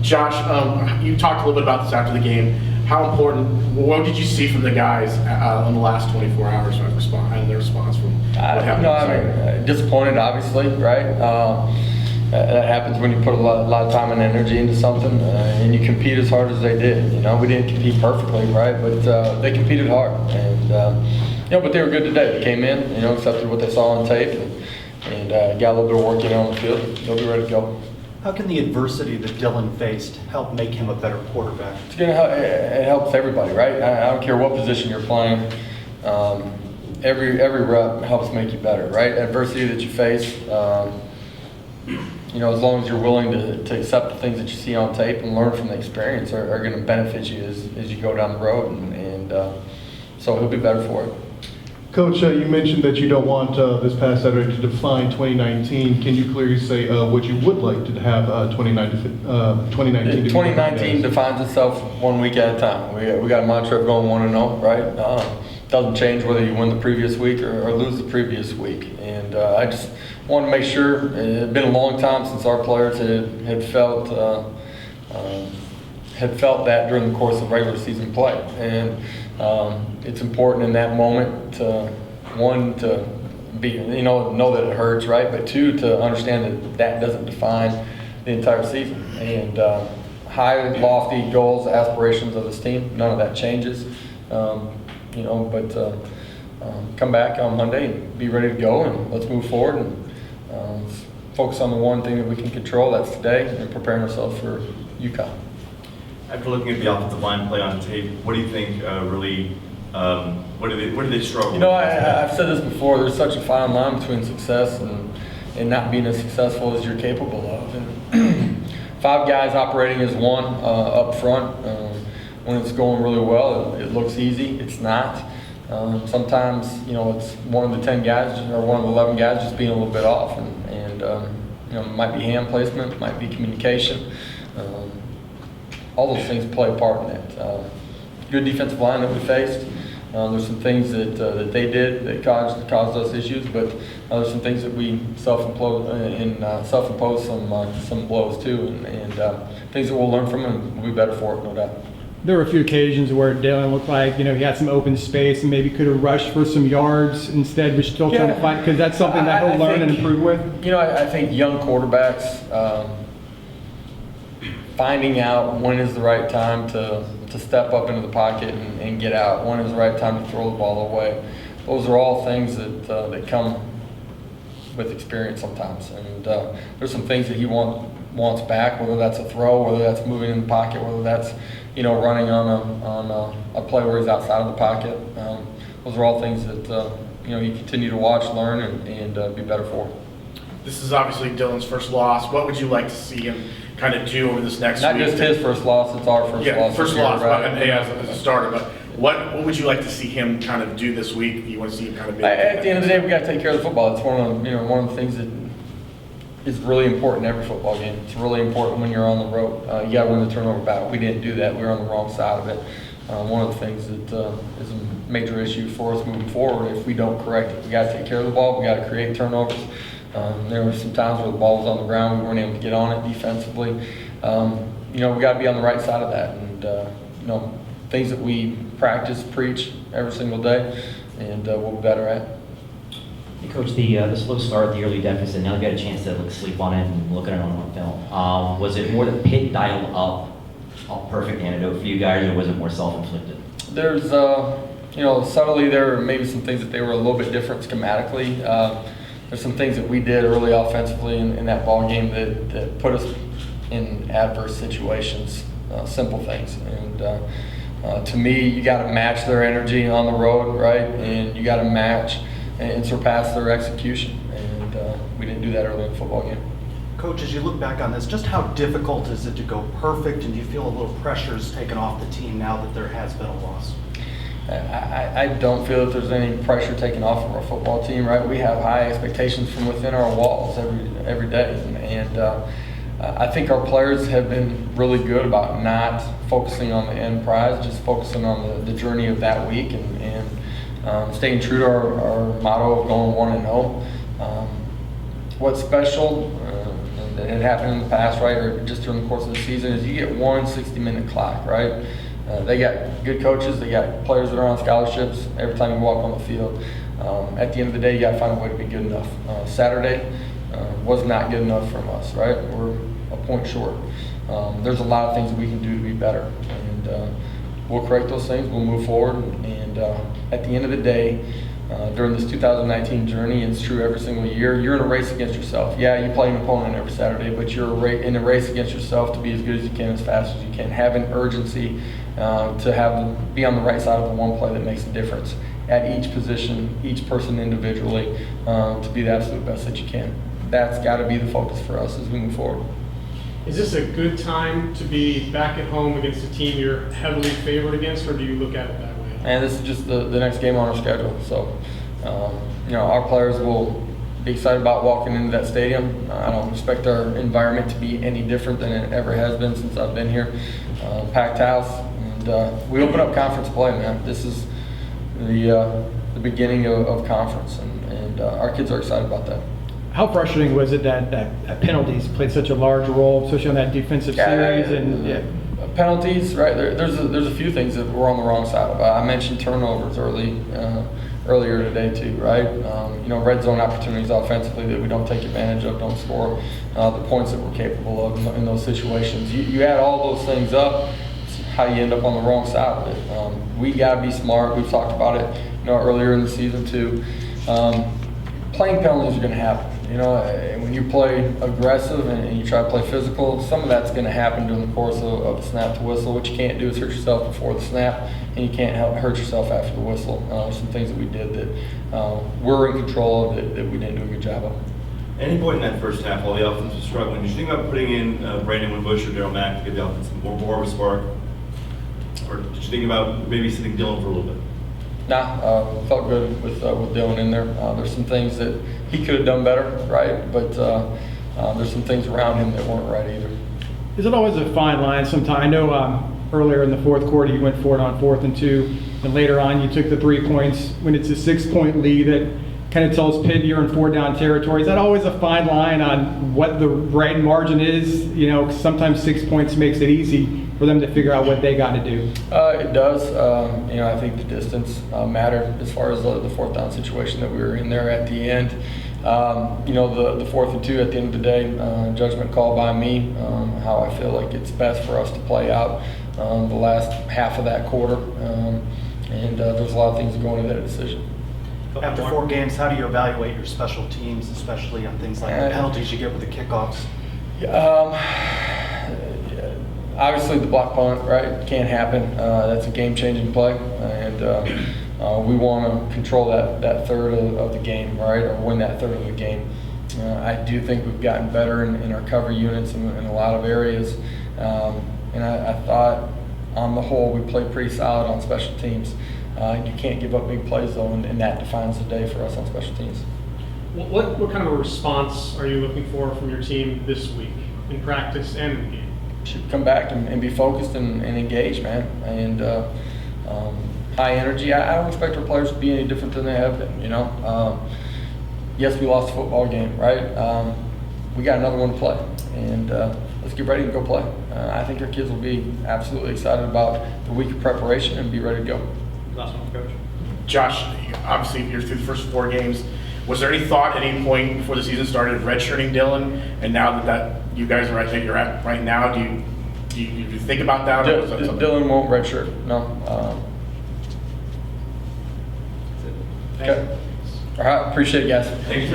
Josh, you talked a little bit about this after the game. How important, what did you see from the guys in the last 24 hours and their response from what happened? Disappointed, obviously, right? That happens when you put a lot of time and energy into something, and you compete as hard as they did. We didn't compete perfectly, right? But they competed hard, and but they were good today. They came in, accepted what they saw on tape, and got a little bit of work in on the field. They'll be ready to go. How can the adversity that Dylan faced help make him a better quarterback? It helps everybody, right? I don't care what position you're playing. Every rep helps make you better, right? Adversity that you face, as long as you're willing to accept the things that you see on tape and learn from the experience are going to benefit you as you go down the road, and so he'll be better for it. Coach, you mentioned that you don't want this past Saturday to define 2019. Can you clearly say what you would like to have 2019? 2019 defines itself 1 week at a time. We got a mantra of going 1-0, right? Doesn't change whether you win the previous week or lose the previous week. And I just want to make sure, it had been a long time since our players had felt that during the course of regular season play. And it's important in that moment to, one, to be, know that it hurts, right? But two, to understand that doesn't define the entire season. And high, lofty goals, aspirations of this team, none of that changes. But come back on Monday and be ready to go, and let's move forward and focus on the one thing that we can control, that's today, and preparing ourselves for UConn. After looking at the offensive line play on tape, what do you think what do they struggle with? I've said this before, there's such a fine line between success and not being as successful as you're capable of. And 5 guys operating as one up front, when it's going really well, it looks easy. It's not. Sometimes, it's one of the 10 guys or one of the 11 guys just being a little bit off, and it might be hand placement, it might be communication. All those things play a part in it. Good defensive line that we faced. There's some things that they did that caused us issues, but there's some things that we self-imposed some blows too, and things that we'll learn from and we'll be better for it, no doubt. There were a few occasions where Dylan looked like, he had some open space and maybe could have rushed for some yards. Instead, we're still trying to find, because that's something that he'll learn and improve with. I think young quarterbacks, finding out when is the right time to step up into the pocket and get out, when is the right time to throw the ball away. Those are all things that come with experience sometimes. And there's some things that he wants back, whether that's a throw, whether that's moving in the pocket, whether that's running on a play where he's outside of the pocket. Those are all things that you continue to watch, learn, and be better for. This is obviously Dylan's first loss. What would you like to see him kind of do over this next week? Not just his first loss, it's our first loss. Yeah, first loss, right? as a starter. But what would you like to see him kind of do this week? You want to see him kind of at the end of the day, we got to take care of the football. It's one of the things that is really important in every football game. It's really important when you're on the road. You got to win the turnover battle. We didn't do that. We were on the wrong side of it. One of the things that is a major issue for us moving forward, if we don't correct it, we got to take care of the ball. We got to create turnovers. There were some times where the ball was on the ground, we weren't able to get on it defensively. We got to be on the right side of that, and things that we practice, preach every single day, and we'll be better at. Hey, Coach, the slow start, the early deficit, now you got a chance to sleep on it and look at it on film. Was it more the Pitt dialed up a perfect antidote for you guys, or was it more self-inflicted? There's, subtly there were maybe some things that they were a little bit different schematically. There's some things that we did early offensively in that ball game that put us in adverse situations, simple things. And to me, you got to match their energy on the road, right? And you got to match and surpass their execution. And we didn't do that early in the football game. Coach, as you look back on this, just how difficult is it to go perfect, and do you feel a little pressure is taken off the team now that there has been a loss? I don't feel that there's any pressure taken off of our football team, right? We have high expectations from within our walls every day, and I think our players have been really good about not focusing on the end prize, just focusing on the journey of that week and staying true to our motto of going 1-0. What's special, and that had happened in the past, right, or just during the course of the season, is you get one 60-minute clock, right? They got good coaches, they got players that are on scholarships every time you walk on the field. At the end of the day, you got to find a way to be good enough. Saturday was not good enough from us, right? We're a point short. There's a lot of things that we can do to be better, and we'll correct those things, we'll move forward, and at the end of the day, during this 2019 journey, it's true every single year, you're in a race against yourself. Yeah, you play an opponent every Saturday, but you're in a race against yourself to be as good as you can, as fast as you can. Have an urgency to be on the right side of the one play that makes a difference at each position, each person individually, to be the absolute best that you can. That's got to be the focus for us as we move forward. Is this a good time to be back at home against a team you're heavily favored against, or do you look at it that way? And this is just the next game on our schedule. So, our players will be excited about walking into that stadium. I don't expect our environment to be any different than it ever has been since I've been here. Packed house, and we open up conference play, man. This is the beginning of conference, and our kids are excited about that. How frustrating was it that penalties played such a large role, especially on that defensive series? Penalties, right? There's a few things that we're on the wrong side of. I mentioned turnovers earlier today too, right? Red zone opportunities offensively that we don't take advantage of, don't score the points that we're capable of in those situations. You add all those things up, it's how you end up on the wrong side of it. We got to be smart. We've talked about it, earlier in the season too. Playing penalties are going to happen. When you play aggressive and you try to play physical, some of that's going to happen during the course of the snap to whistle. What you can't do is hurt yourself before the snap, and you can't hurt yourself after the whistle. Some things that we did that we're in control of that we didn't do a good job of. At any point in that first half, while the offense was struggling, did you think about putting in Brandon Winbush or Daryl Mack to give the offense more of a spark? Or did you think about maybe sitting Dylan for a little bit? Nah, felt good with Dylan in there. There's some things that he could have done better, right? But there's some things around him that weren't right either. Is it always a fine line sometimes? I know earlier in the fourth quarter you went for it on 4th and 2, and later on you took the 3 points when it's a 6-point lead that kind of tells Pitt you're in 4-down territory. Is that always a fine line on what the right margin is? Sometimes 6 points makes it easy for them to figure out what they got to do. It does. I think the distance mattered as far as the 4th down situation that we were in there at the end. The 4th and 2 at the end of the day, judgment call by me, how I feel like it's best for us to play out the last half of that quarter. There's a lot of things that go into that decision. After 4 games, how do you evaluate your special teams, especially on things like the penalties you get with the kickoffs? Obviously, the block punt, right, can't happen. That's a game-changing play, and we want to control that third of the game, right, or win that third of the game. I do think we've gotten better in our cover units in a lot of areas, and I thought on the whole we played pretty solid on special teams. You can't give up big plays though, and that defines the day for us on special teams. What kind of a response are you looking for from your team this week in practice and in the game? Should come back and be focused and engaged, man, and high energy. I don't expect our players to be any different than they have been. Yes, we lost a football game, right? We got another one to play, and let's get ready to go play. I think our kids will be absolutely excited about the week of preparation and be ready to go. Last one, Coach. Josh, obviously you're through the first 4 games. Was there any thought at any point before the season started of redshirting Dylan? And now that you guys are right where you're at right now, do you think about that? Or Dylan won't redshirt. No. Okay. All right. Appreciate it, guys. Thank you.